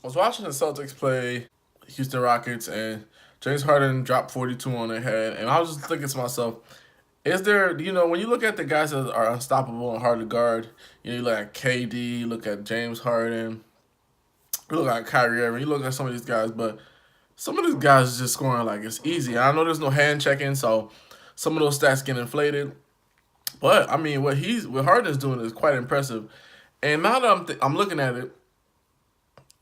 was watching the Celtics play Houston Rockets, and James Harden dropped 42 on their head, and I was just thinking to myself, is there, when you look at the guys that are unstoppable and hard to guard, you look at KD, you look at James Harden, you look at Kyrie Irving, you look at some of these guys, but some of these guys is just scoring like it's easy. I know there's no hand checking, so some of those stats get inflated. But I mean, what Harden is doing is quite impressive. And now that I'm looking at it,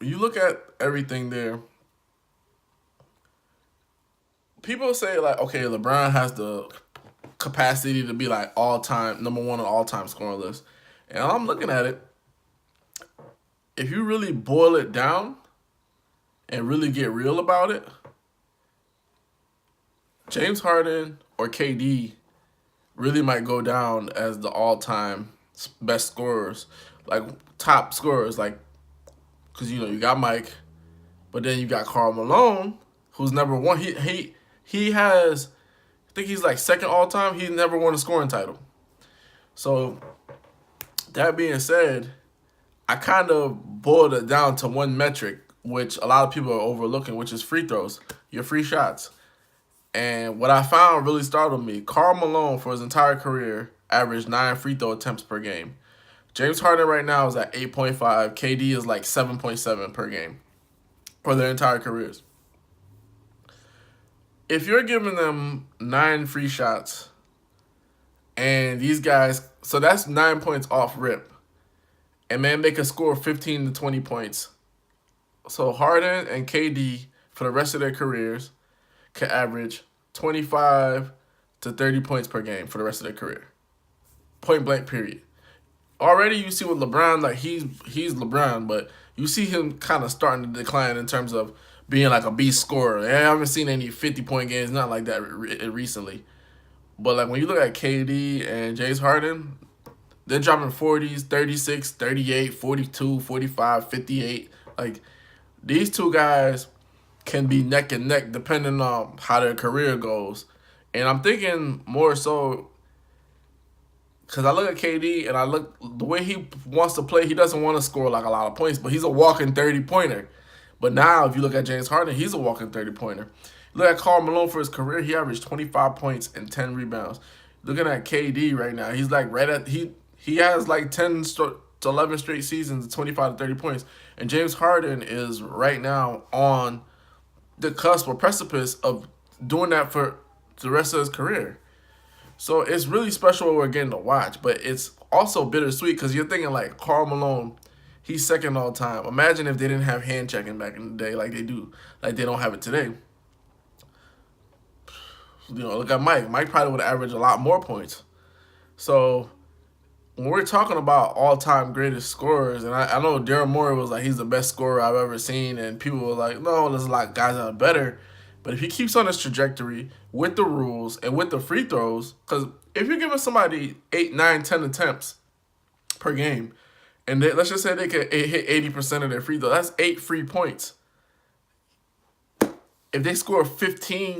you look at everything there. People say like, okay, LeBron has the capacity to be like all time number one on all time scoring list, and I'm looking at it. If you really boil it down and really get real about it, James Harden or KD really might go down as the all time best scorers, like top scorers, like because you got Mike, but then you got Karl Malone, who's number one. He has, I think he's like second all time. He's never won a scoring title. So that being said, I kind of boiled it down to one metric, which a lot of people are overlooking, which is free throws, your free shots. And what I found really startled me. Karl Malone, for his entire career, averaged 9 free throw attempts per game. James Harden right now is at 8.5. KD is like 7.7 per game for their entire careers. If you're giving them 9 free shots, and these guys, so that's 9 points off rip, and man, they could score 15 to 20 points. So Harden and KD for the rest of their careers could average 25 to 30 points per game for the rest of their career. Point blank, period. Already you see with LeBron, like he's LeBron, but you see him kind of starting to decline in terms of being like a beast scorer. I haven't seen any 50-point games, not like that recently. But like when you look at KD and James Harden, they're dropping 40s, 36, 38, 42, 45, 58. Like these two guys can be neck and neck depending on how their career goes. And I'm thinking more so because I look at KD and I look the way he wants to play, he doesn't want to score like a lot of points, but he's a walking 30-pointer. But now if you look at James Harden, he's a walking 30-pointer. Look at Karl Malone for his career, he averaged 25 points and 10 rebounds. Looking at KD right now, he's like right at he has like 10 to 11 straight seasons of 25 to 30 points. And James Harden is right now on the cusp or precipice of doing that for the rest of his career. So it's really special what we're getting to watch, but it's also bittersweet because you're thinking like Karl Malone, he's second all time. Imagine if they didn't have hand checking back in the day like they do, like they don't have it today. Look at Mike. Mike probably would have averaged a lot more points. So when we're talking about all-time greatest scorers, and I know Daryl Morey was like, he's the best scorer I've ever seen, and people were like, no, there's a lot of guys that are better. But if he keeps on this trajectory with the rules and with the free throws, because if you're giving somebody 8, 9, 10 attempts per game, and let's just say they can hit 80% of their free throws, that's 8 free points. If they score 15,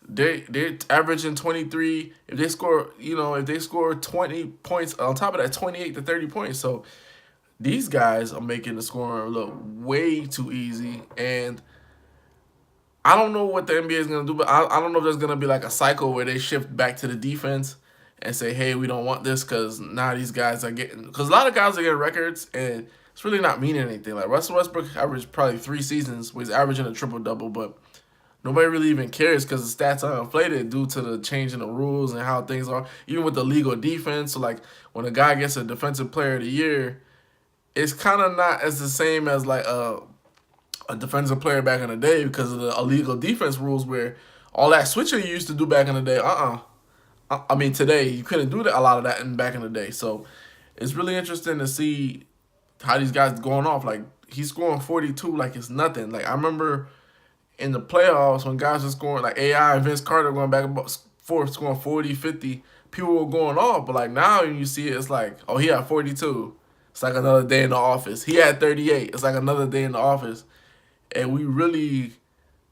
they're averaging 23. If they score 20 points on top of that, 28 to 30 points. So these guys are making the scoring look way too easy. And I don't know what the NBA is going to do, but I don't know if there's going to be like a cycle where they shift back to the defense and say, hey, we don't want this because now these guys are getting, because a lot of guys are getting records and it's really not meaning anything. Like Russell Westbrook averaged probably 3 seasons where he's averaging a triple-double, but nobody really even cares because the stats are inflated due to the change in the rules and how things are, even with the legal defense. So, like, when a guy gets a defensive player of the year, it's kind of not as the same as, like, a defensive player back in the day because of the illegal defense rules where all that switching you used to do back in the day, I mean, today, you couldn't do that, a lot of that back in the day. So, it's really interesting to see how these guys going off. Like, he's scoring 42 like it's nothing. Like, I remember in the playoffs when guys were scoring, like AI and Vince Carter going back and forth, scoring 40, 50, people were going off. But like now when you see it, it's like, oh, he had 42. It's like another day in the office. He had 38. It's like another day in the office. And we really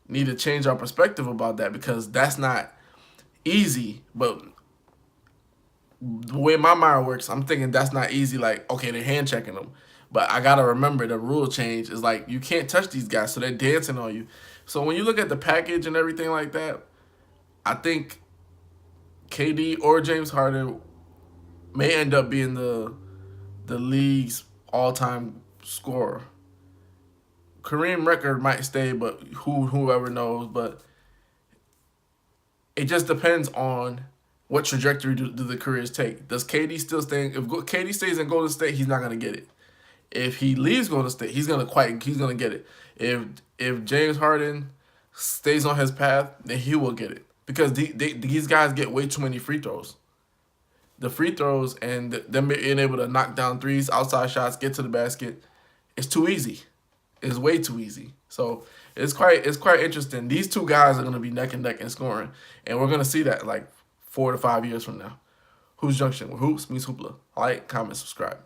need to change our perspective about that because that's not easy. But the way my mind works, I'm thinking that's not easy. Like, okay, they're hand checking them. But I gotta remember the rule change is like you can't touch these guys, so they're dancing on you. So when you look at the package and everything like that, I think KD or James Harden may end up being the league's all-time scorer. Kareem record might stay, but whoever knows. But it just depends on what trajectory do the careers take. Does KD still stay? If KD stays in Golden State, he's not gonna get it. If he leaves Golden State, he's gonna get it. If James Harden stays on his path, then he will get it because these guys get way too many free throws. The free throws and them being able to knock down threes, outside shots, get to the basket, it's too easy. It's way too easy. So it's quite interesting. These two guys are gonna be neck and neck in scoring, and we're gonna see that like 4 to 5 years from now. Hoops Junction, where hoops meets hoopla. Like, comment, subscribe.